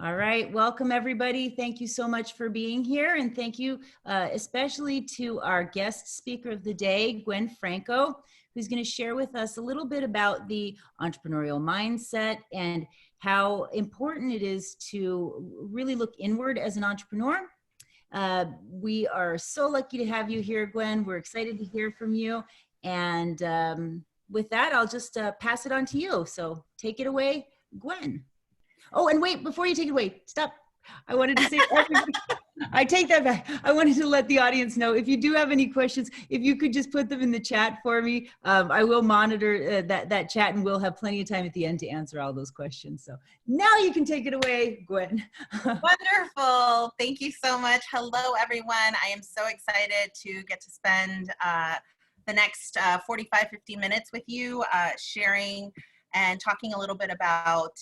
All right, welcome everybody. Thank you so much for being here, and thank you especially to our guest speaker of the day, Gwen Franco, who's going to share with us a little bit about the entrepreneurial mindset and how important it is to really look inward as an entrepreneur. We are so lucky to have you here, Gwen. We're excited to hear from you. And with that, I'll just pass it on to you. So take it away, Gwen. Oh, and wait, before you take it away, stop. I wanted to say, I take that back. I wanted to let the audience know, if you do have any questions, if you could just put them in the chat for me. I will monitor that chat, and we'll have plenty of time at the end to answer all those questions. So now you can take it away, Gwen. Wonderful. Thank you so much. Hello, everyone. I am so excited to get to spend the next 45, 50 minutes with you, sharing and talking a little bit about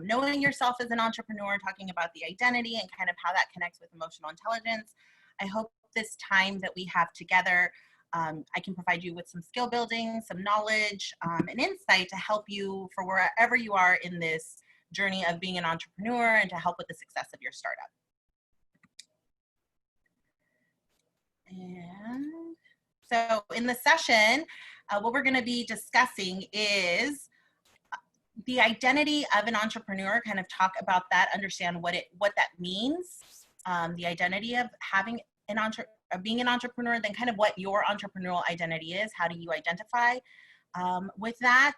knowing yourself as an entrepreneur, talking about the identity and kind of how that connects with emotional intelligence. I hope this time that we have together, I can provide you with some skill building, some knowledge, and insight to help you for wherever you are in this journey of being an entrepreneur and to help with the success of your startup. And so in the session, what we're going to be discussing is the identity of an entrepreneur, kind of talk about that, understand what that means, the identity of having being an entrepreneur, then kind of what your entrepreneurial identity is. How do you identify with that?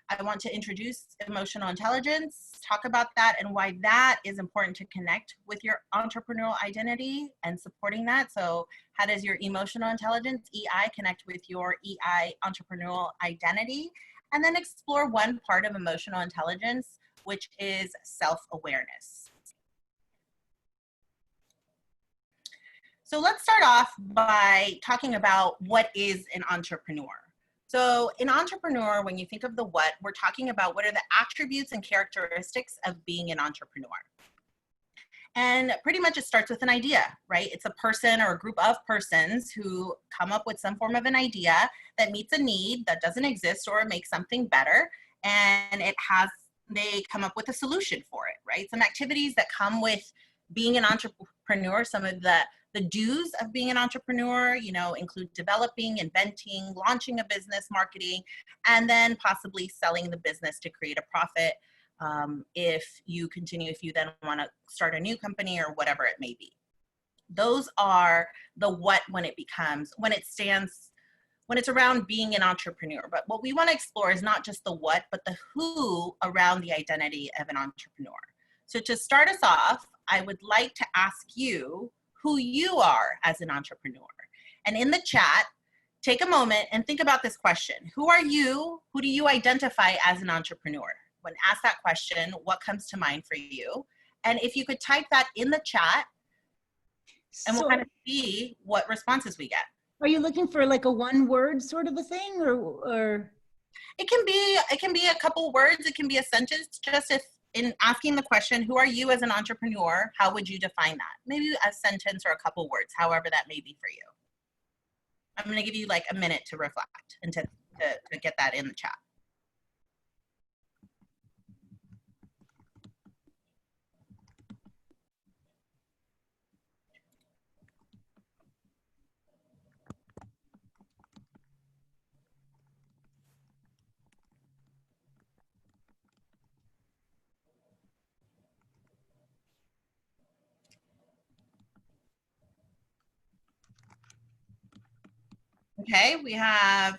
I want to introduce emotional intelligence, talk about that and why that is important to connect with your entrepreneurial identity and supporting that. So how does your emotional intelligence, EI, connect with your EI entrepreneurial identity? And then explore one part of emotional intelligence, which is self-awareness. So let's start off by talking about what is an entrepreneur. So an entrepreneur, when you think of the what, we're talking about what are the attributes and characteristics of being an entrepreneur. And pretty much it starts with an idea, right? It's a person or a group of persons who come up with some form of an idea that meets a need that doesn't exist or makes something better. And they come up with a solution for it, right? Some activities that come with being an entrepreneur, some of the do's of being an entrepreneur, include developing, inventing, launching a business, marketing, and then possibly selling the business to create a profit. If you then want to start a new company or whatever it may be. Those are the what when it's around being an entrepreneur. But what we want to explore is not just the what, but the who around the identity of an entrepreneur. So to start us off, I would like to ask you who you are as an entrepreneur. And in the chat, take a moment and think about this question. Who are you? Who do you identify as an entrepreneur? When asked that question, what comes to mind for you? And if you could type that in the chat, and we'll kind of see what responses we get. Are you looking for like a one word sort of a thing, or? It can be a couple words. It can be a sentence. Just if in asking the question, who are you as an entrepreneur? How would you define that? Maybe a sentence or a couple words, however that may be for you. I'm going to give you like a minute to reflect and to get that in the chat. Okay, we have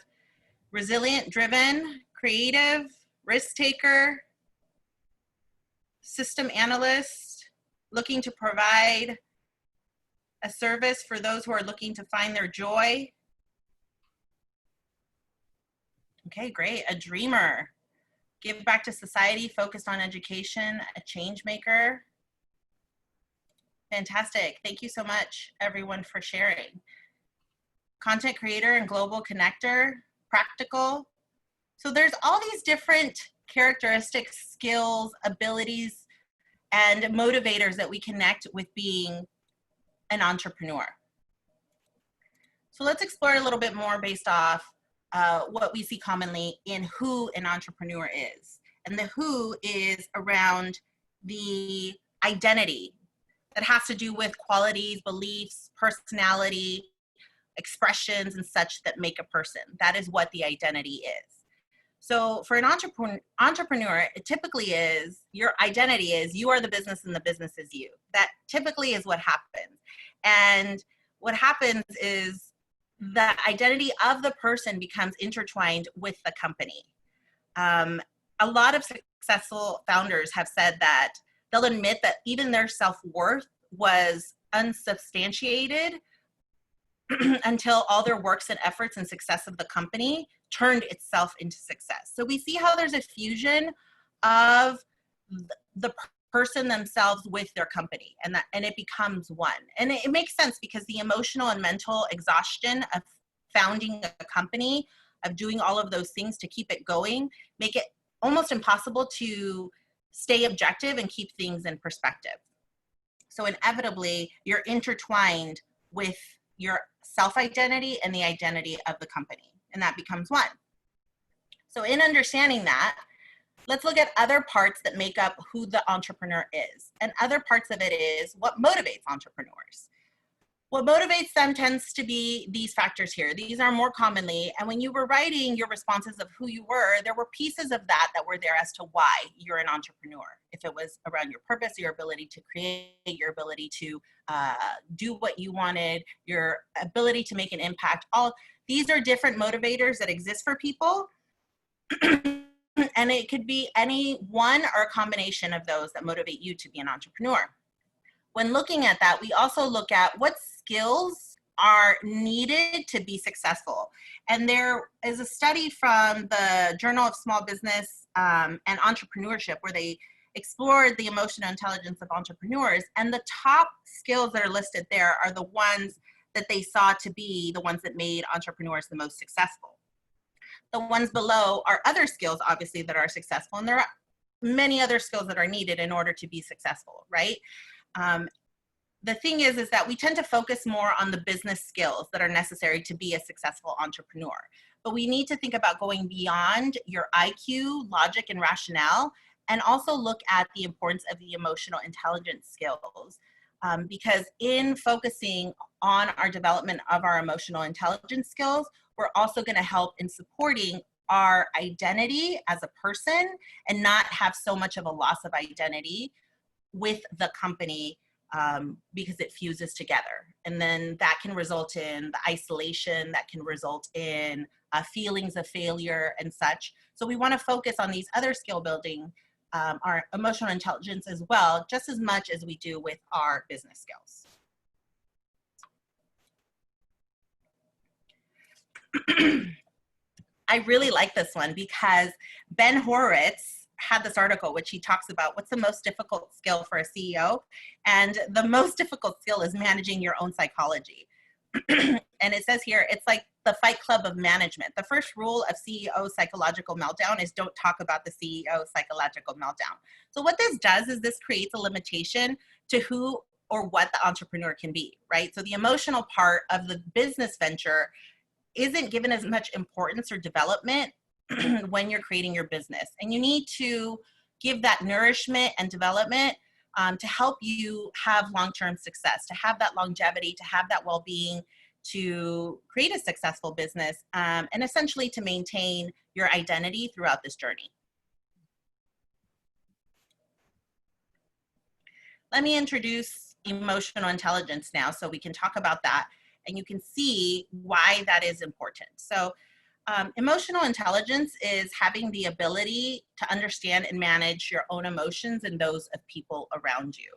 resilient, driven, creative, risk taker, system analyst, looking to provide a service for those who are looking to find their joy. Okay, great. A dreamer, give back to society, focused on education, a change maker. Fantastic. Thank you so much, everyone, for sharing. Content creator and global connector, practical. So there's all these different characteristics, skills, abilities, and motivators that we connect with being an entrepreneur. So let's explore a little bit more based off what we see commonly in who an entrepreneur is. And the who is around the identity that has to do with qualities, beliefs, personality, expressions, and such that make a person. That is what the identity is. So for an entrepreneur, it typically is, your identity is, you are the business and the business is you. That typically is what happens. And what happens is the identity of the person becomes intertwined with the company. A lot of successful founders have said that they'll admit that even their self-worth was unsubstantiated until all their works and efforts and success of the company turned itself into success. So we see how there's a fusion of the person themselves with their company, and it becomes one. And it makes sense because the emotional and mental exhaustion of founding a company, of doing all of those things to keep it going, make it almost impossible to stay objective and keep things in perspective. So inevitably, you're intertwined with your self-identity and the identity of the company, and that becomes one. So in understanding that, let's look at other parts that make up who the entrepreneur is. And other parts of it is what motivates entrepreneurs. What motivates them tends to be these factors here. These are more commonly, and when you were writing your responses of who you were, there were pieces of that were there as to why you're an entrepreneur. If it was around your purpose, your ability to create, your ability to do what you wanted, your ability to make an impact, all these are different motivators that exist for people. And it could be any one or a combination of those that motivate you to be an entrepreneur. When looking at that, we also look at what skills are needed to be successful. And there is a study from the Journal of Small Business and Entrepreneurship where they explored the emotional intelligence of entrepreneurs. And the top skills that are listed there are the ones that they saw to be the ones that made entrepreneurs the most successful. The ones below are other skills, obviously, that are successful. And there are many other skills that are needed in order to be successful, right? The thing is that we tend to focus more on the business skills that are necessary to be a successful entrepreneur. But we need to think about going beyond your IQ, logic, and rationale, and also look at the importance of the emotional intelligence skills. Because in focusing on our development of our emotional intelligence skills, we're also going to help in supporting our identity as a person and not have so much of a loss of identity with the company because it fuses together. And then that can result in the isolation, that can result in feelings of failure and such. So we want to focus on these other skill building, our emotional intelligence as well, just as much as we do with our business skills. I really like this one because Ben Horowitz had this article which he talks about what's the most difficult skill for a CEO, and the most difficult skill is managing your own psychology. And it says here, it's like the Fight Club of management. The first rule of CEO psychological meltdown is don't talk about the CEO psychological meltdown. So what this does is this creates a limitation to who or what the entrepreneur can be, right? So the emotional part of the business venture isn't given as much importance or development when you're creating your business. And you need to give that nourishment and development to help you have long-term success, to have that longevity, to have that well-being, to create a successful business, and essentially to maintain your identity throughout this journey. Let me introduce emotional intelligence now so we can talk about that and you can see why that is important. So emotional intelligence is having the ability to understand and manage your own emotions and those of people around you.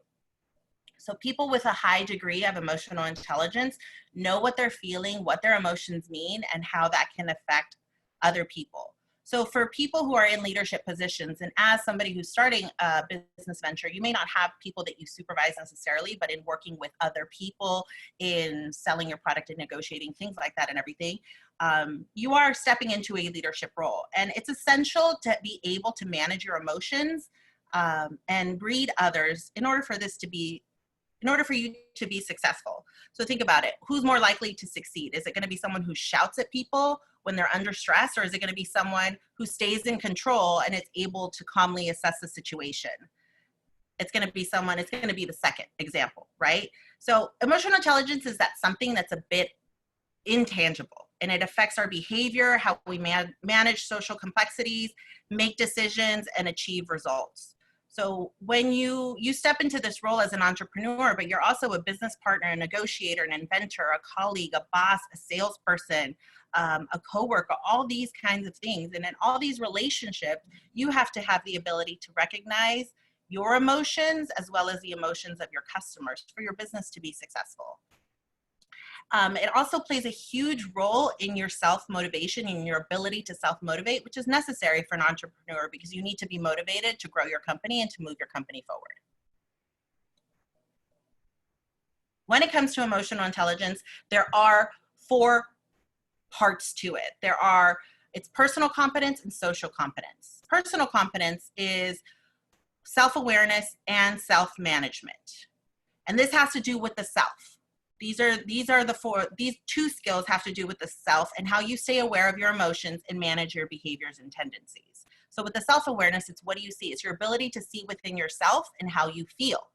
So people with a high degree of emotional intelligence know what they're feeling, what their emotions mean, and how that can affect other people. So for people who are in leadership positions, and as somebody who's starting a business venture, you may not have people that you supervise necessarily, but in working with other people, in selling your product and negotiating, things like that and everything, you are stepping into a leadership role. And it's essential to be able to manage your emotions and read others in order for you to be successful. So think about it. Who's more likely to succeed? Is it going to be someone who shouts at people when they're under stress, or is it going to be someone who stays in control and is able to calmly assess the situation? it's going to be the second example, right? So emotional intelligence is that something that's a bit intangible, and it affects our behavior, how we manage social complexities, make decisions, and achieve results. So when you step into this role as an entrepreneur, but you're also a business partner, a negotiator, an inventor, a colleague, a boss, a salesperson, a coworker, all these kinds of things. And in all these relationships, you have to have the ability to recognize your emotions as well as the emotions of your customers for your business to be successful. It also plays a huge role in your self-motivation and your ability to self-motivate, which is necessary for an entrepreneur because you need to be motivated to grow your company and to move your company forward. When it comes to emotional intelligence, there are 4 parts to it. It's personal competence and social competence. Personal competence is self-awareness and self-management. And this has to do with the self. These 2 skills have to do with the self and how you stay aware of your emotions and manage your behaviors and tendencies. So with the self-awareness, it's what do you see? It's your ability to see within yourself and how you feel.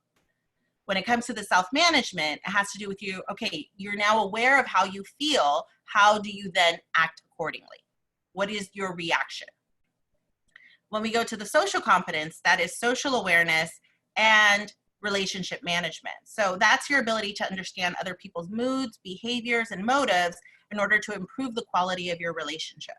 When it comes to the self-management, it has to do with you, okay, you're now aware of how you feel. How do you then act accordingly? What is your reaction? When we go to the social competence, that is social awareness and relationship management. So that's your ability to understand other people's moods, behaviors, and motives in order to improve the quality of your relationship.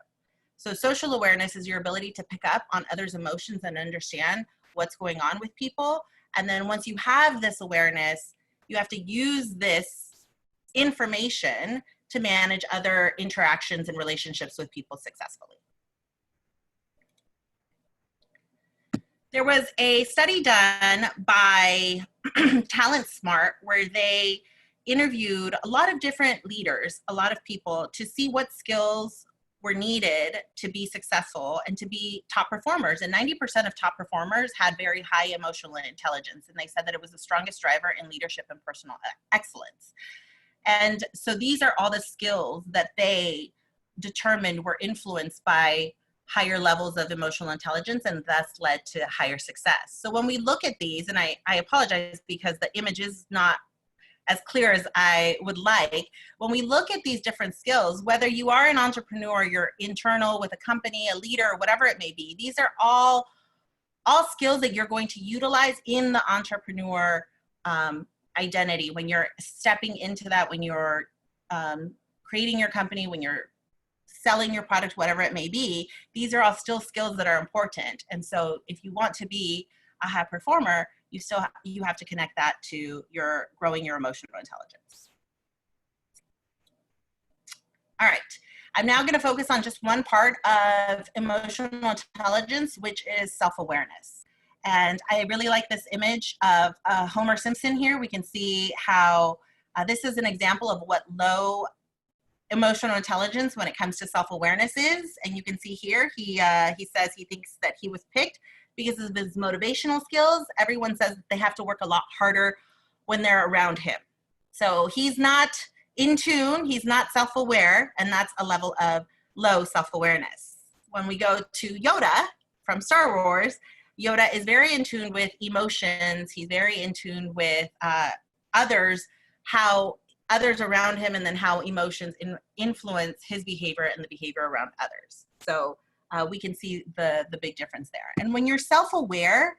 So social awareness is your ability to pick up on others' emotions and understand what's going on with people. And then once you have this awareness, you have to use this information to manage other interactions and relationships with people successfully. There was a study done by Talent Smart where they interviewed a lot of different leaders, a lot of people, to see what skills were needed to be successful and to be top performers. And 90% of top performers had very high emotional intelligence. And they said that it was the strongest driver in leadership and personal excellence. And so these are all the skills that they determined were influenced by higher levels of emotional intelligence, and thus led to higher success. So when we look at these, and I apologize because the image is not as clear as I would like, when we look at these different skills, whether you are an entrepreneur, you're internal with a company, a leader, whatever it may be, these are all skills that you're going to utilize in the entrepreneur identity when you're stepping into that, when you're creating your company, when you're selling your product, whatever it may be. These are all still skills that are important. And so if you want to be a high performer, you have to connect that to your growing your emotional intelligence. All right, I'm now going to focus on just one part of emotional intelligence, which is self-awareness. And I really like this image of Homer Simpson here. We can see how this is an example of what low emotional intelligence when it comes to self-awareness is. And you can see here, he says he thinks that he was picked because of his motivational skills. Everyone says that they have to work a lot harder when they're around him. So he's not in tune, he's not self-aware, and that's a level of low self-awareness. When we go to Yoda from Star Wars, Yoda is very in tune with emotions. He's very in tune with others, how others around him, and then how emotions influence his behavior and the behavior around others. So we can see the big difference there. And when you're self-aware,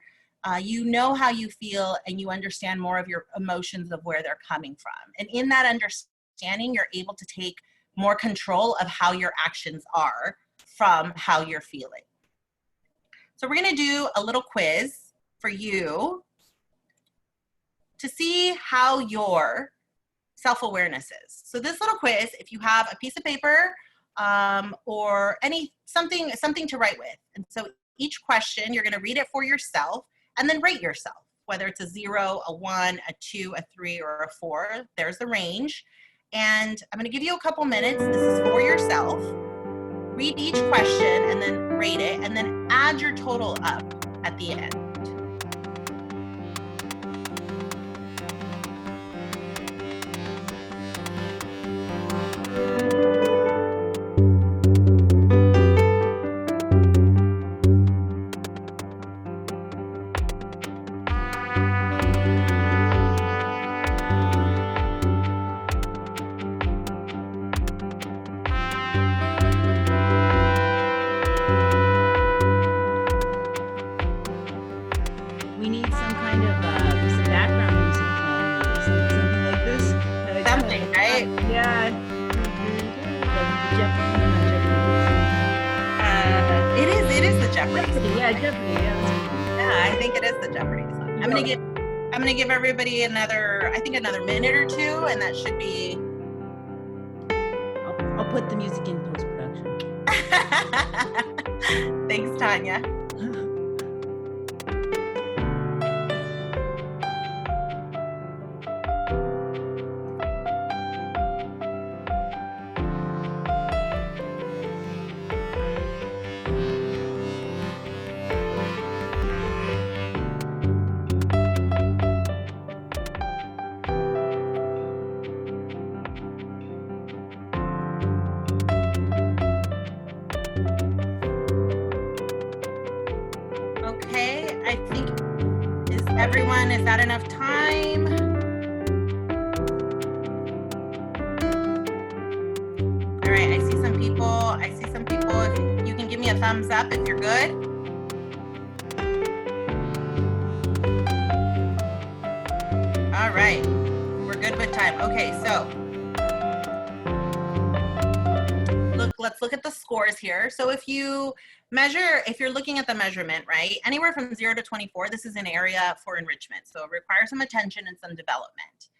you know how you feel and you understand more of your emotions of where they're coming from. And in that understanding, you're able to take more control of how your actions are from how you're feeling. So we're gonna do a little quiz for you to see how your self-awareness is. So this little quiz, if you have a piece of paper or something to write with. And so each question, you're gonna read it for yourself and then rate yourself, whether it's a 0, a 1, a 2, a 3, or a 4. There's the range. And I'm gonna give you a couple minutes. This is for yourself. Read each question and then rate it, and then add your total up at the end. we need some kind of some background music playing, maybe something like this. Something, right? Yeah. It is the Jeopardy song. Yeah, Jeopardy. Yeah, I think it is the Jeopardy song. I'm gonna give everybody another minute or two, and that should be. I'll put the music in post-production. Thanks, Tanya. Okay, I think, is that enough time? All right, I see some people. If you can give me a thumbs up if you're good. All right, we're good with time. Okay, so let's look at the scores here. So if you're looking at the measurement, right, anywhere from 0 to 24, this is an area for enrichment. So it requires some attention and some development.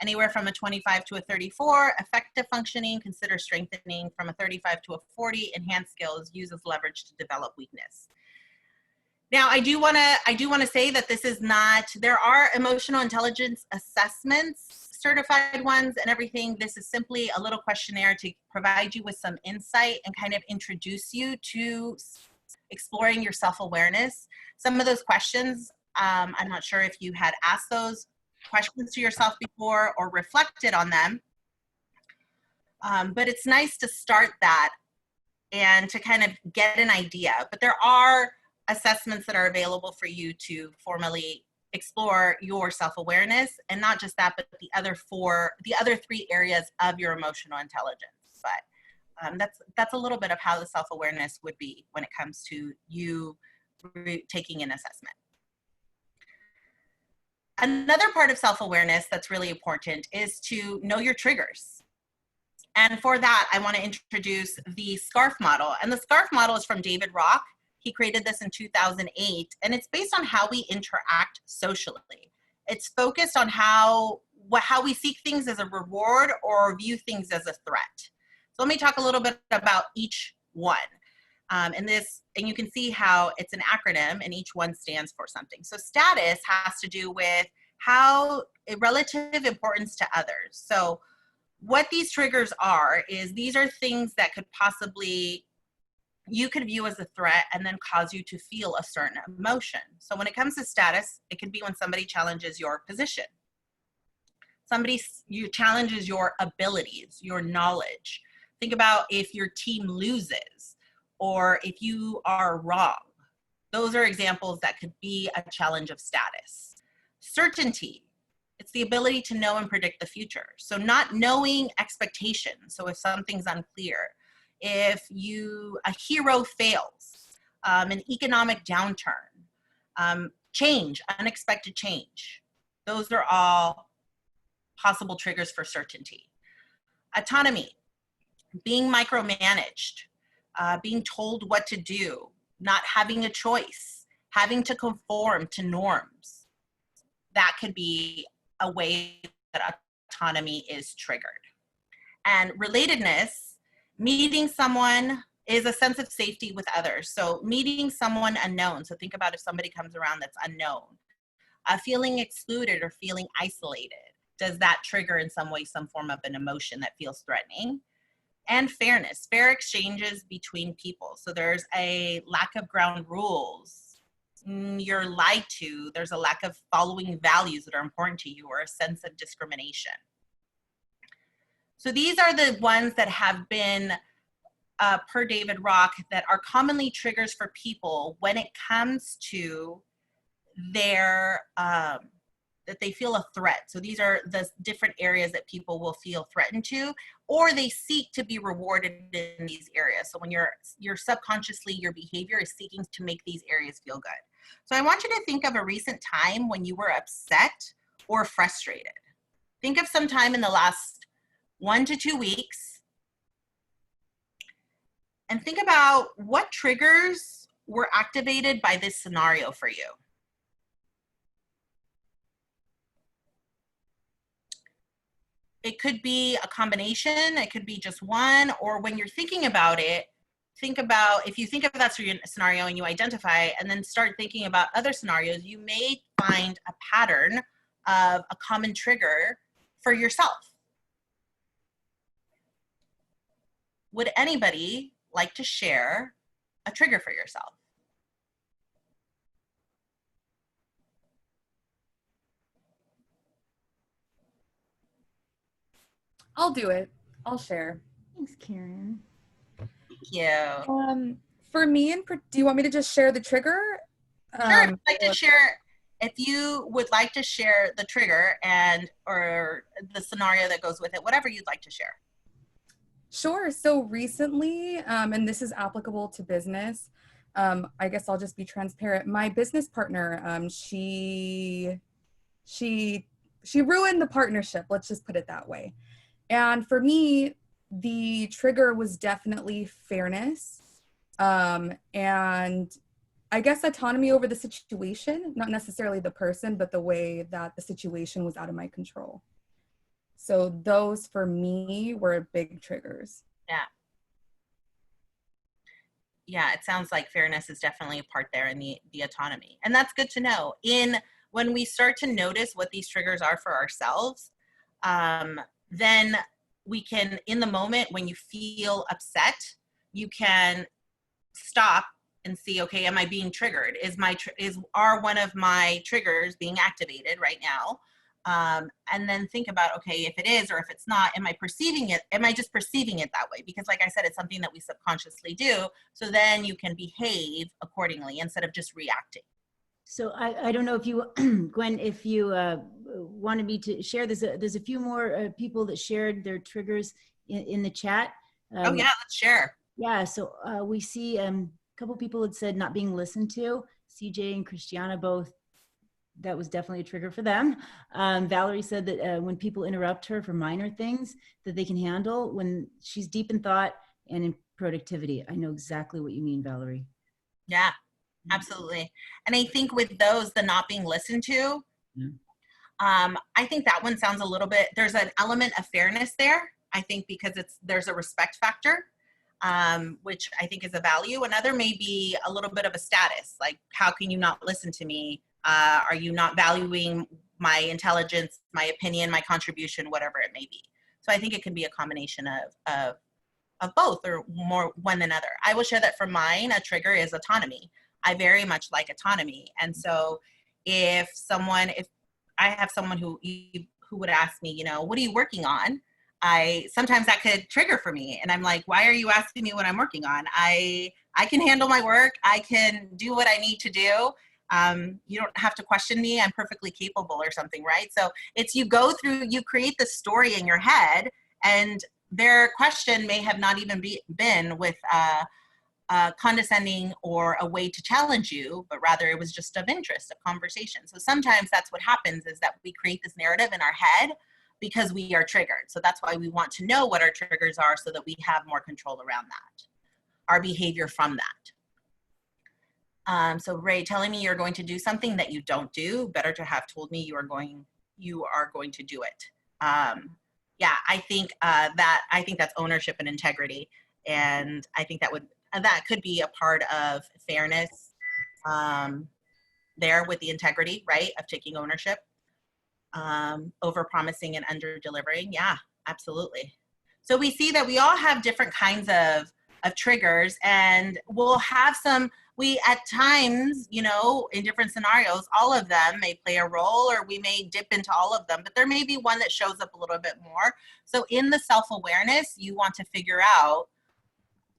Anywhere from a 25 to a 34, effective functioning, consider strengthening. From a 35 to a 40, enhanced skills, uses leverage to develop weakness. Now, I do want to say that this is not, there are emotional intelligence assessments, certified ones and everything. This is simply a little questionnaire to provide you with some insight and kind of introduce you to exploring your self-awareness. Some of those questions, I'm not sure if you had asked those questions to yourself before or reflected on them, but it's nice to start that and to kind of get an idea. But there are assessments that are available for you to formally explore your self-awareness, and not just that, but the other 3 areas of your emotional intelligence. But that's a little bit of how the self-awareness would be when it comes to you taking an assessment. Another part of self-awareness that's really important is to know your triggers. And for that, I want to introduce the SCARF model. And the SCARF model is from David Rock. He created this in 2008, and it's based on how we interact socially. It's focused on how we seek things as a reward or view things as a threat. So let me talk a little bit about each one. And you can see how it's an acronym and each one stands for something. So status has to do with how relative importance to others. So what these triggers are is these are things that could possibly, you could view as a threat and then cause you to feel a certain emotion. So when it comes to status, it could be when somebody challenges your position. You challenges your abilities, your knowledge. Think about if your team loses or if you are wrong. Those are examples that could be a challenge of status. Certainty, it's the ability to know and predict the future. So not knowing expectations. So if something's unclear, if a hero fails, an economic downturn, change, unexpected change. Those are all possible triggers for certainty. Autonomy, being micromanaged, being told what to do, not having a choice, having to conform to norms. That could be a way that autonomy is triggered. And relatedness, meeting someone is a sense of safety with others. So meeting someone unknown. So think about if somebody comes around that's unknown. Feeling excluded or feeling isolated. Does that trigger in some way some form of an emotion that feels threatening? And fairness, fair exchanges between people. So there's a lack of ground rules. You're lied to. There's a lack of following values that are important to you or a sense of discrimination. So these are the ones that have been, per David Rock, that are commonly triggers for people when it comes to their that they feel a threat. So these are the different areas that people will feel threatened to, or they seek to be rewarded in these areas. So when you're subconsciously, your behavior is seeking to make these areas feel good. So I want you to think of a recent time when you were upset or frustrated. Think of some time in the last 1 to 2 weeks, and think about what triggers were activated by this scenario for you. It could be a combination, it could be just one, or when you're thinking about it, think about, if you think of that scenario and you identify, and then start thinking about other scenarios, you may find a pattern of a common trigger for yourself. Would anybody like to share a trigger for yourself? I'll do it. I'll share. Thanks, Karen. Thank you. For me, do you want me to just share the trigger? Sure, if you'd like to share, if you would like to share the trigger and or the scenario that goes with it, whatever you'd like to share. Sure. So recently, and this is applicable to business, I guess I'll just be transparent. My business partner, she ruined the partnership. Let's just put it that way. And for me, the trigger was definitely fairness, and I guess autonomy over the situation, not necessarily the person, but the way that the situation was out of my control. So those for me were big triggers. Yeah. Yeah, it sounds like fairness is definitely a part there in the autonomy. And that's good to know. When we start to notice what these triggers are for ourselves, then we can, in the moment when you feel upset, you can stop and see, okay, am I being triggered? Are one of my triggers being activated right now? And then think about, okay, if it is, or if it's not, am I perceiving it? Am I just perceiving it that way? Because like I said, it's something that we subconsciously do. So then you can behave accordingly instead of just reacting. So I don't know if you, Gwen, if you wanted me to share, there's a few more people that shared their triggers in the chat. Oh yeah, let's share. Yeah, so we see a couple people had said not being listened to. CJ and Christiana both, that was definitely a trigger for them. Valerie said that when people interrupt her for minor things that they can handle when she's deep in thought and in productivity. I know exactly what you mean, Valerie. Yeah. Absolutely. And I think with those, the not being listened to, I think that one sounds a little bit, there's an element of fairness there. I think because there's a respect factor, which I think is a value. Another may be a little bit of a status, like how can you not listen to me? Are you not valuing my intelligence, my opinion, my contribution, whatever it may be. So I think it can be a combination of both or more one than other. I will share that for mine, a trigger is autonomy. I very much like autonomy. And so if I have someone who would ask me, what are you working on? Sometimes that could trigger for me. And I'm like, why are you asking me what I'm working on? I can handle my work. I can do what I need to do. You don't have to question me. I'm perfectly capable or something, right? So it's you create the story in your head, and their question may have not even been with condescending or a way to challenge you, but rather it was just of interest, of conversation. So sometimes that's what happens, is that we create this narrative in our head because we are triggered. So that's why we want to know what our triggers are so that we have more control around that, our behavior from that. So Ray, telling me you're going to do something that you don't do, better to have told me you are going to do it. Yeah, I think that's ownership and integrity. And I think that could be a part of fairness there with the integrity, right, of taking ownership, over promising and under delivering. Yeah, absolutely. So we see that we all have different kinds of triggers, and we'll have at times, in different scenarios, all of them may play a role, or we may dip into all of them, but there may be one that shows up a little bit more. So in the self-awareness, you want to figure out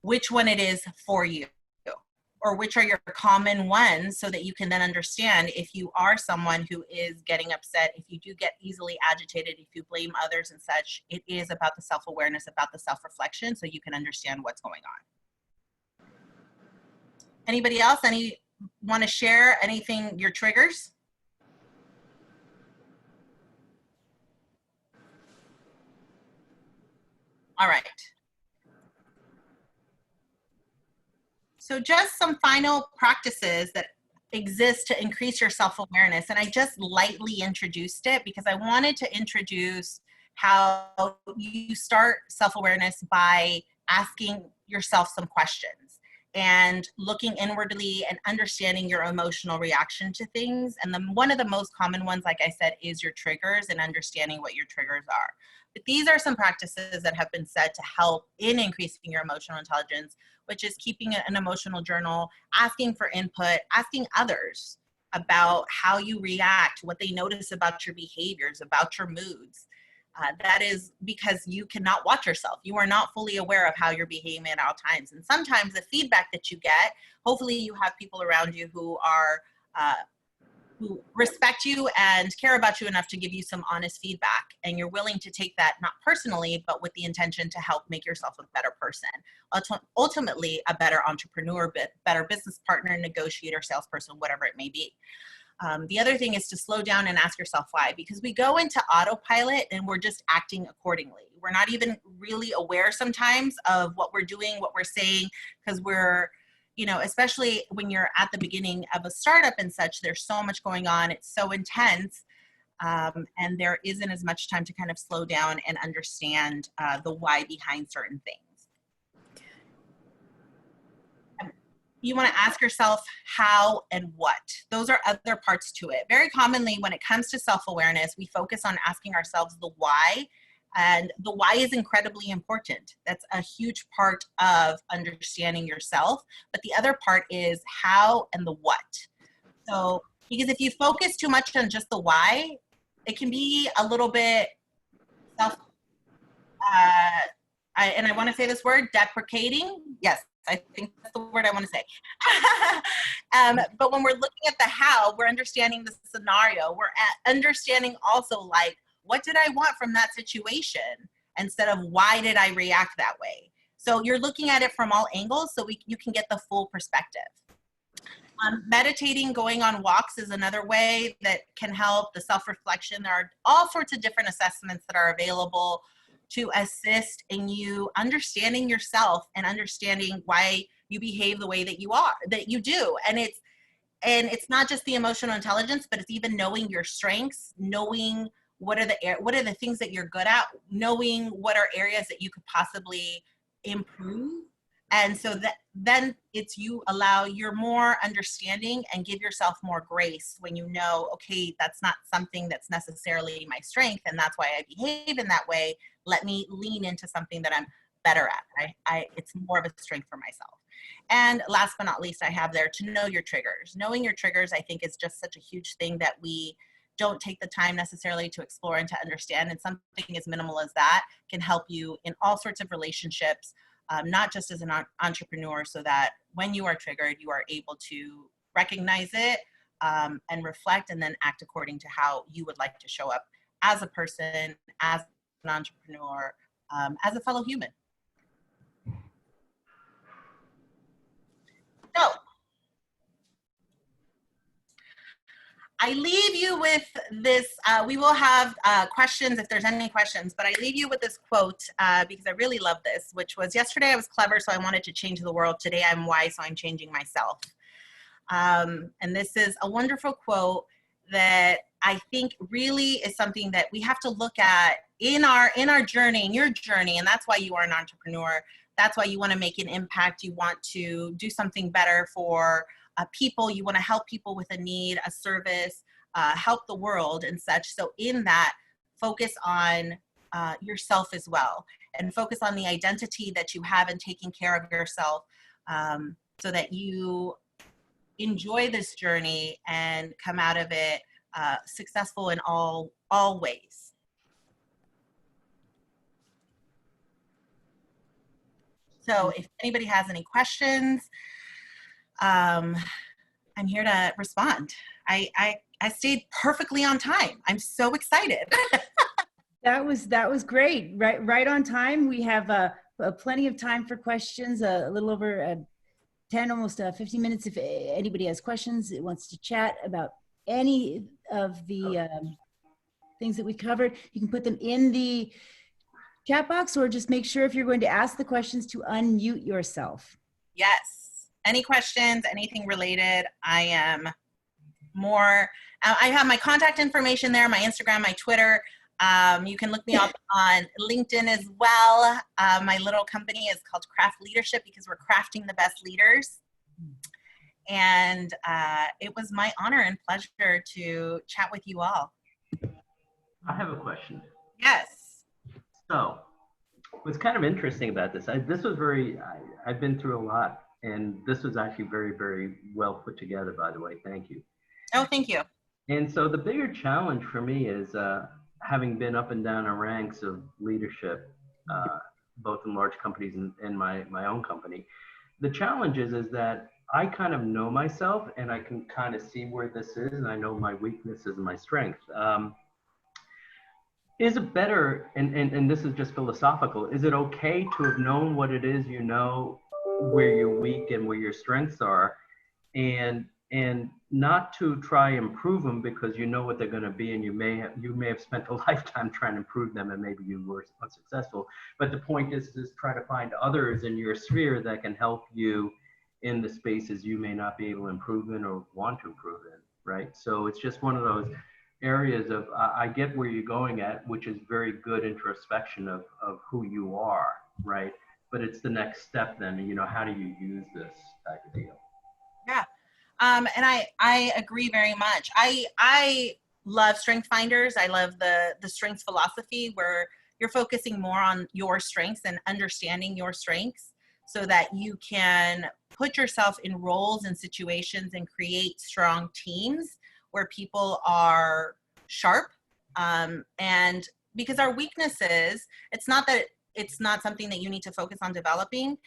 which one it is for you. or which are your common ones, so that you can then understand if you are someone who is getting upset, if you do get easily agitated, if you blame others and such. It is about the self-awareness, about the self-reflection, so you can understand what's going on. Anybody else? Want to share anything, your triggers? All right. So just some final practices that exist to increase your self-awareness. And I just lightly introduced it because I wanted to introduce how you start self-awareness by asking yourself some questions and looking inwardly and understanding your emotional reaction to things. And one of the most common ones, like I said, is your triggers and understanding what your triggers are. But these are some practices that have been said to help in increasing your emotional intelligence, which is keeping an emotional journal, asking for input, asking others about how you react, what they notice about your behaviors, about your moods. That is because you cannot watch yourself. You are not fully aware of how you're behaving at all times. And sometimes the feedback that you get, hopefully you have people around you who are who respect you and care about you enough to give you some honest feedback, and you're willing to take that not personally, but with the intention to help make yourself a better person, ultimately a better entrepreneur, better business partner, negotiator, salesperson, whatever it may be. The other thing is to slow down and ask yourself why, because we go into autopilot and we're just acting accordingly. We're not even really aware sometimes of what we're doing, what we're saying, because we're, you know, especially when you're at the beginning of a startup and such, there's so much going on. It's so intense. And there isn't as much time to kind of slow down and understand the why behind certain things. You want to ask yourself how and what. Those are other parts to it. Very commonly, when it comes to self-awareness, we focus on asking ourselves the why, and the why is incredibly important. That's a huge part of understanding yourself. But the other part is how and the what. So, because if you focus too much on just the why, it can be a little bit and I want to say this word, deprecating. Yes, I think that's the word I want to say. But when we're looking at the how, we're understanding the scenario. We're understanding also, like, what did I want from that situation instead of why did I react that way? So you're looking at it from all angles so you can get the full perspective. Meditating, going on walks is another way that can help. The self-reflection. There are all sorts of different assessments that are available to assist in you understanding yourself and understanding why you behave the way that you do. And it's not just the emotional intelligence, but it's even knowing your strengths, knowing what are the things that you're good at, knowing what are areas that you could possibly improve. And so that then you're more understanding and give yourself more grace when you know, okay, that's not something that's necessarily my strength, and that's why I behave in that way. Let me lean into something that I'm better at. It's more of a strength for myself. And last but not least, I have there to know your triggers. Knowing your triggers, I think, is just such a huge thing that we don't take the time necessarily to explore and to understand. And something as minimal as that can help you in all sorts of relationships, not just as an entrepreneur, so that when you are triggered, you are able to recognize it and reflect, and then act according to how you would like to show up as a person, as an entrepreneur, as a fellow human. So I leave you with this. We will have questions if there's any questions, but I leave you with this quote because I really love this, which was, yesterday I was clever, so I wanted to change the world. Today I'm wise, so I'm changing myself. And this is a wonderful quote that I think really is something that we have to look at in our journey, in your journey. And that's why you are an entrepreneur. That's why you want to make an impact. You want to do something better for people. You want to help people with a need, a service, help the world and such. So in that, focus on yourself as well, and focus on the identity that you have and taking care of yourself, so that you enjoy this journey and come out of it successful in all ways. So if anybody has any questions, I'm here to respond. I stayed perfectly on time. I'm so excited. That was great. Right on time. We have plenty of time for questions. A little over 10, almost 15 minutes. If anybody has questions, wants to chat about any of the things that we covered, you can put them in the chat box, or just make sure if you're going to ask the questions to unmute yourself. Yes. Any questions, anything related, I am more, I have my contact information there, my Instagram, my Twitter. You can look me up on LinkedIn as well. My little company is called Craft Leadership because we're crafting the best leaders. And it was my honor and pleasure to chat with you all. I have a question. Yes. So what's kind of interesting about this, I've been through a lot, and this was actually very, very well put together, by the way. Thank you. Oh, thank you. And so the bigger challenge for me is having been up and down the ranks of leadership, both in large companies and my own company. The challenge is that I kind of know myself, and I can kind of see where this is, and I know my weaknesses and my strengths. Is it better, and this is just philosophical, is it okay to have known what it is, you know, where you're weak and where your strengths are, and not to try and improve them because you know what they're going to be, and you may have spent a lifetime trying to improve them, and maybe you were unsuccessful. But the point is try to find others in your sphere that can help you in the spaces you may not be able to improve in or want to improve in, right? So it's just one of those areas of, I get where you're going at, which is very good introspection of who you are, right? But it's the next step then, you know, how do you use this type of deal? Yeah. And I agree very much. I love Strength Finders. I love the strengths philosophy where you're focusing more on your strengths and understanding your strengths so that you can put yourself in roles and situations and create strong teams where people are sharp. And because our weaknesses, it's not something that you need to focus on developing,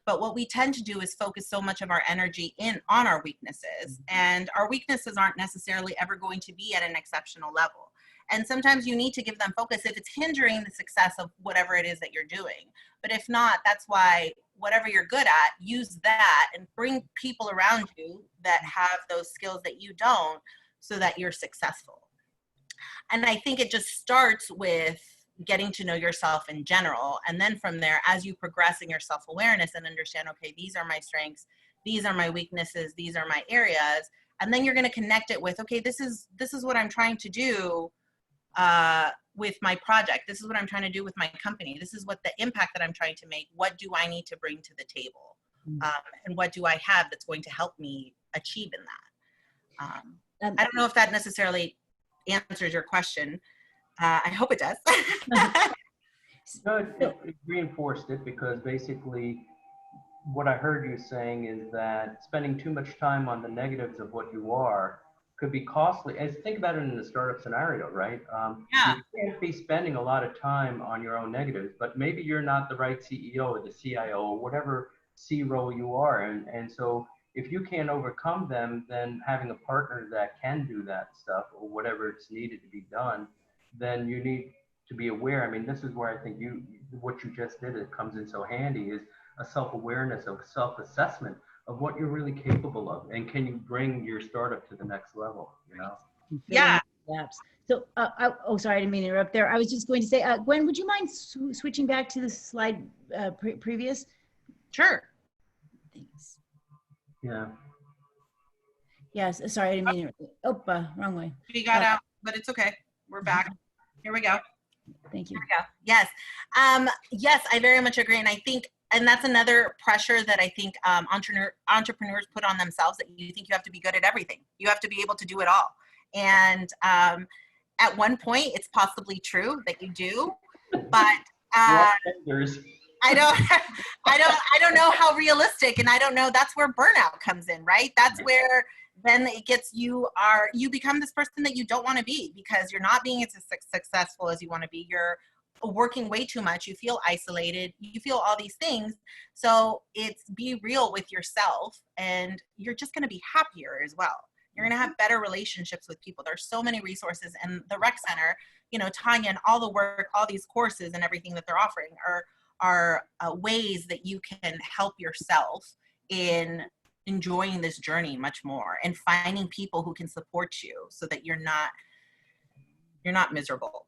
but what we tend to do is focus so much of our energy on our weaknesses, and our weaknesses aren't necessarily ever going to be at an exceptional level. And sometimes you need to give them focus if it's hindering the success of whatever it is that you're doing. But if not, that's why whatever you're good at, use that and bring people around you that have those skills that you don't, so that you're successful. And I think it just starts with getting to know yourself in general. And then from there, as you progress in your self-awareness and understand, okay, these are my strengths, these are my weaknesses, these are my areas. And then you're going to connect it with, okay, this is what I'm trying to do with my project. This is what I'm trying to do with my company. This is what the impact that I'm trying to make. What do I need to bring to the table? And what do I have that's going to help me achieve in that? I don't know if that necessarily answers your question. I hope it does. No, it reinforced it, because basically what I heard you saying is that spending too much time on the negatives of what you are could be costly. And think about it in the startup scenario, right? Yeah. You can't be spending a lot of time on your own negatives, but maybe you're not the right CEO or the CIO or whatever C role you are. And so if you can't overcome them, then having a partner that can do that stuff or whatever it's needed to be done, then you need to be aware. I mean, this is where I think what you just did, it comes in so handy, is a self-awareness, of self-assessment of what you're really capable of, and can you bring your startup to the next level, you know? Yeah. So, sorry, I didn't mean to interrupt there. I was just going to say, Gwen, would you mind switching back to the slide previous? Sure. Thanks. Yeah. Yes, sorry, I didn't mean to. Oh, wrong way. We got out, but it's okay. We're back. Here we go. Thank you. Here we go. Yes. Yes, I very much agree. And I think, and that's another pressure that I think entrepreneurs put on themselves, that you think you have to be good at everything. You have to be able to do it all. And at one point, it's possibly true that you do, but I don't know how realistic, and I don't know, that's where burnout comes in, right? That's where then it gets, you become this person that you don't want to be, because you're not being as successful as you want to be. You're working way too much, you feel isolated, you feel all these things. So it's be real with yourself, and you're just going to be happier as well. You're going to have better relationships with people. There's so many resources, and the rec center, you know, Tanya, and all the work, all these courses and everything that they're offering are ways that you can help yourself in enjoying this journey much more, and finding people who can support you so that you're not miserable.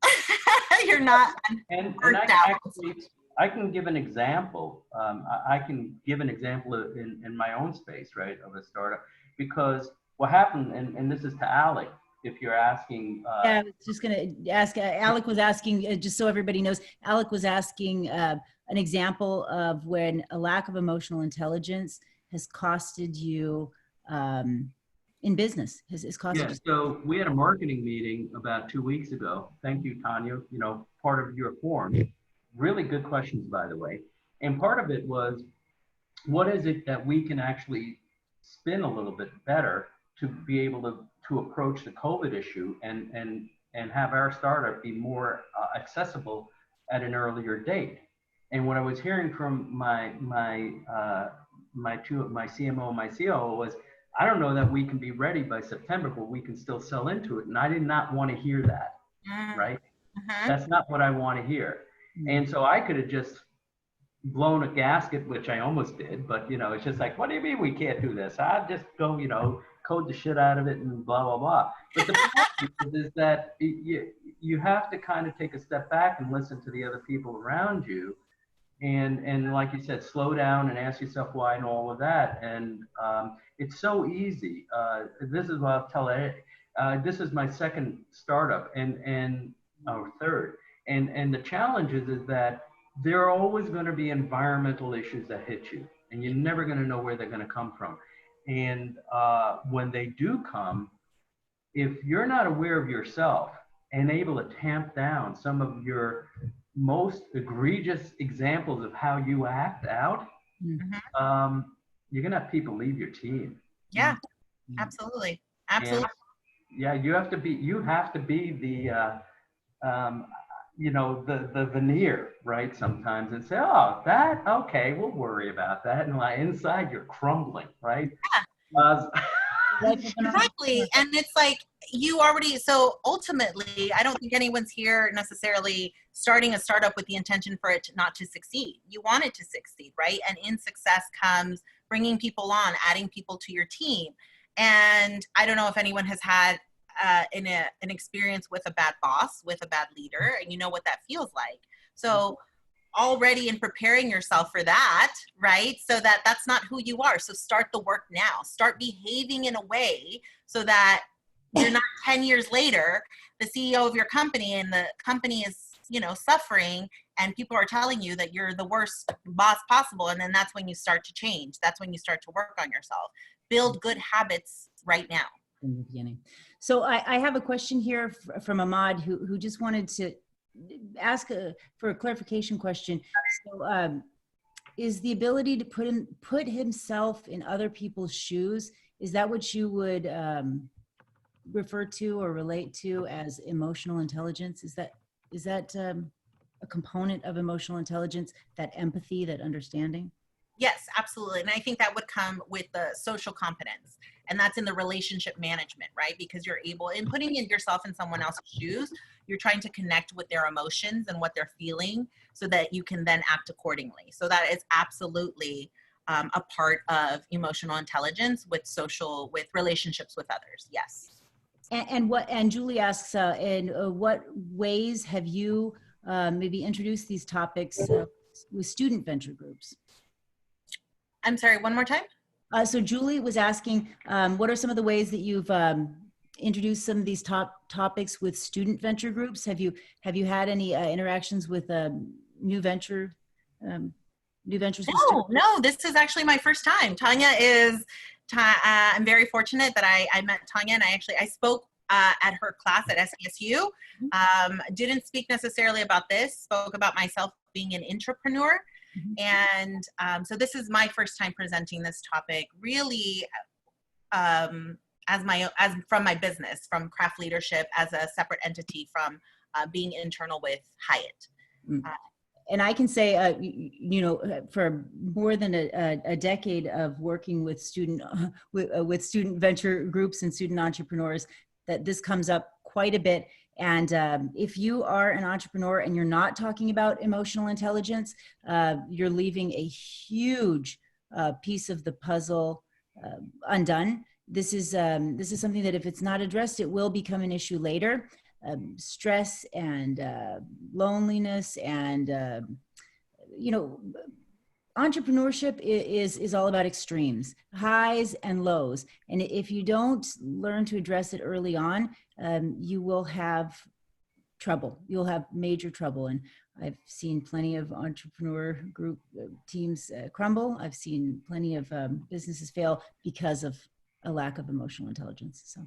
You're not and burnt out. I can give an example. I can give an example in my own space, right, of a startup, because what happened, and this is to Alec, if you're asking. Yeah, I was just going to ask, Alec was asking, just so everybody knows, Alec was asking an example of when a lack of emotional intelligence has costed you in business, has costed you. So we had a marketing meeting about 2 weeks ago. Thank you, Tanya, you know, part of your forum. Really good questions, by the way. And part of it was, what is it that we can actually spin a little bit better to be able to approach the COVID issue and have our startup be more accessible at an earlier date? And what I was hearing from my CMO and my COO was, I don't know that we can be ready by September, but we can still sell into it. And I did not want to hear that, right? That's not what I want to hear. And so I could have just blown a gasket, which I almost did, but you know, it's just like, what do you mean we can't do this? I'll just go, you know, code the shit out of it and blah, blah, blah. But the point is that you have to kind of take a step back and listen to the other people around you. And like you said, slow down and ask yourself why and all of that. And it's so easy. This is what I'll tell you. This is my second startup or third. And the challenge is that there are always going to be environmental issues that hit you, and you're never going to know where they're going to come from. And when they do come, if you're not aware of yourself and able to tamp down some of your most egregious examples of how you act out, you're going to have people leave your team. Yeah, absolutely. Absolutely. And, yeah, you have to be the, you know, the veneer, right? Sometimes, and say, oh, that, okay, we'll worry about that. And like inside you're crumbling, right? Yeah. Exactly. And it's like so ultimately, I don't think anyone's here necessarily starting a startup with the intention for it not to succeed. You want it to succeed, right? And in success comes bringing people on, adding people to your team. And I don't know if anyone has had an experience with a bad boss, with a bad leader, and you know what that feels like. So already in preparing yourself for that, right? So that's not who you are. So start the work now. Start behaving in a way so that you're not 10 years later, the CEO of your company, and the company is, you know, suffering, and people are telling you that you're the worst boss possible. And then that's when you start to change. That's when you start to work on yourself. Build good habits right now. In the beginning. So I have a question here from Ahmad who just wanted to ask for a clarification question. So is the ability to put himself in other people's shoes, is that what you would refer to or relate to as emotional intelligence? Is that a component of emotional intelligence, that empathy, that understanding? Yes, absolutely. And I think that would come with the social competence, and that's in the relationship management, right? Because you're able, in putting yourself in someone else's shoes, you're trying to connect with their emotions and what they're feeling so that you can then act accordingly. So that is absolutely a part of emotional intelligence with relationships with others. Yes. And Julie asks, in what ways have you maybe introduced these topics with student venture groups? I'm sorry, one more time? So Julie was asking, what are some of the ways that you've introduced some of these topics with student venture groups? Have you had any interactions with new ventures? No, this is actually my first time. Tanya I'm very fortunate that I met Tanya, and I spoke at her class at SDSU. Didn't speak necessarily about this, spoke about myself being an intrapreneur. And so this is my first time presenting this topic, really from my business, from craft leadership as a separate entity from being internal with Hyatt. And I can say, you know, for more than a decade of working with student venture groups and student entrepreneurs, that this comes up quite a bit. And if you are an entrepreneur and you're not talking about emotional intelligence, you're leaving a huge piece of the puzzle undone. This is something that if it's not addressed, it will become an issue later. Stress and loneliness and you know, entrepreneurship is all about extremes, highs and lows. And if you don't learn to address it early on, you will have trouble. You'll have major trouble. And I've seen plenty of entrepreneur group teams crumble. I've seen plenty of businesses fail because of a lack of emotional intelligence. So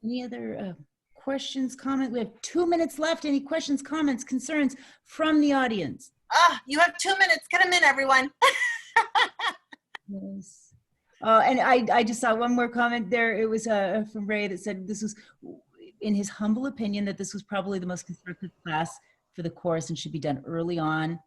any other questions, comments? We have 2 minutes left. Any questions, comments, concerns from the audience? You have 2 minutes. Get them in, everyone. Yes. And I just saw one more comment there. It was from Ray that said this was, in his humble opinion, that this was probably the most constructive class for the course and should be done early on.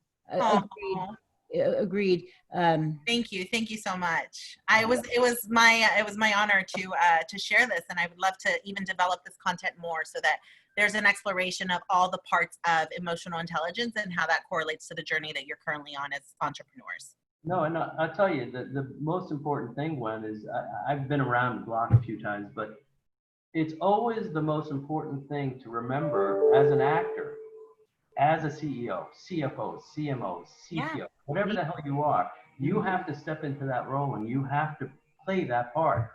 Agreed. Thank you so much. It was my honor to share this, and I would love to even develop this content more so that there's an exploration of all the parts of emotional intelligence and how that correlates to the journey that you're currently on as entrepreneurs. No, and I'll tell you, the most important thing, Gwen, is I've been around the block a few times, but it's always the most important thing to remember as an actor, as a CEO, CFO, CMO, CTO, whatever the hell you are, you have to step into that role and you have to play that part.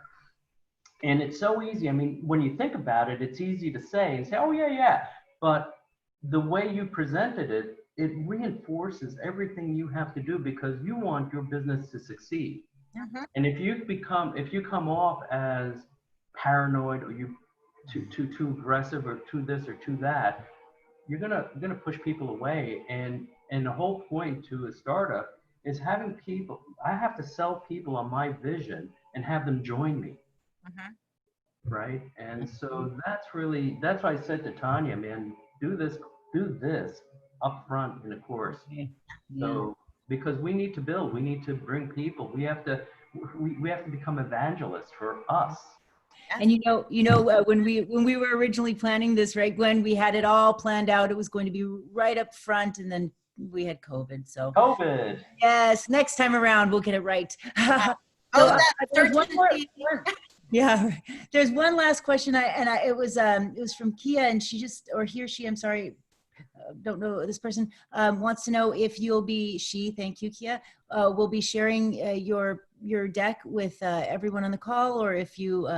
And it's so easy. I mean, when you think about it, it's easy to say, oh, yeah. But the way you presented it, it reinforces everything you have to do because you want your business to succeed. And if you come off as paranoid or you too aggressive or too this or too that, you're gonna push people away. And the whole point to a startup is having people. I have to sell people on my vision and have them join me. Right. And so that's why I said to Tanya, man, do this up front in the course. So because we need to build, we need to bring people, we have to become evangelists for us. And you know, when we were originally planning this, right, Gwen, we had it all planned out. It was going to be right up front, and then we had COVID. So yes, next time around we'll get it right. There's one more. Yeah, there's one last question. It was from Kia, and I'm sorry, don't know this person, wants to know if you'll be, thank you, Kia, will be sharing your deck with everyone on the call, or if you,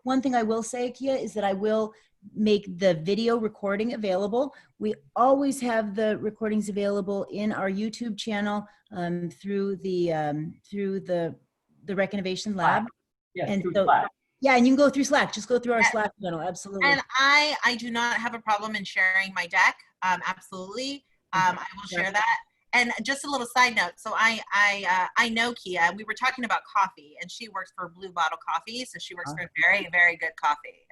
one thing I will say, Kia, is that I will make the video recording available. We always have the recordings available in our YouTube channel through the Rec Innovation Lab. Yes, and through so, Slack. Yeah, and you can go through Slack. Just go through our Slack channel. Absolutely. And I do not have a problem in sharing my deck. Absolutely. I will share that. And just a little side note. So I know Kia. We were talking about coffee, and she works for Blue Bottle Coffee. So she works for very, very good coffee.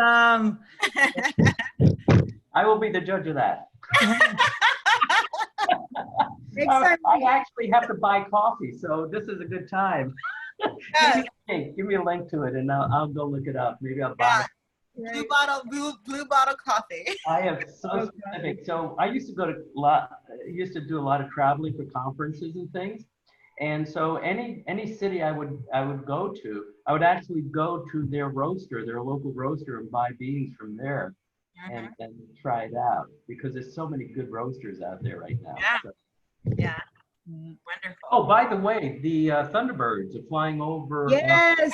Awesome. I will be the judge of that. I actually have to buy coffee, so this is a good time. Give me a link to it, and I'll go look it up. Maybe I'll buy it. Blue bottle coffee. I am so specific. So I used to do a lot of traveling for conferences and things. And so any city I would go to, I would actually go to their local roaster, and buy beans from there and try it out, because there's so many good roasters out there right now. Yeah. Wonderful. Oh, by the way, the Thunderbirds are flying over. Yes.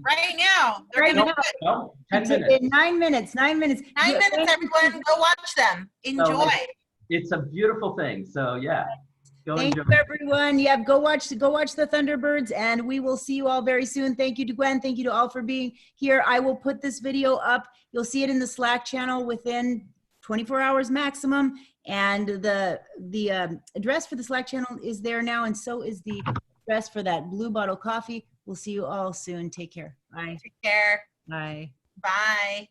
Right now. Right now. 10 minutes. In 9 minutes. 9 minutes. 9 minutes, everyone. Go watch them. Enjoy. It's a beautiful thing. So yeah. Thank you, everyone. Yeah, go watch the Thunderbirds, and we will see you all very soon. Thank you to Gwen. Thank you to all for being here. I will put this video up. You'll see it in the Slack channel within 24 hours maximum. And the address for the Slack channel is there now, and so is the address for that Blue Bottle Coffee. We'll see you all soon. Take care. Bye. Take care. Bye. Bye.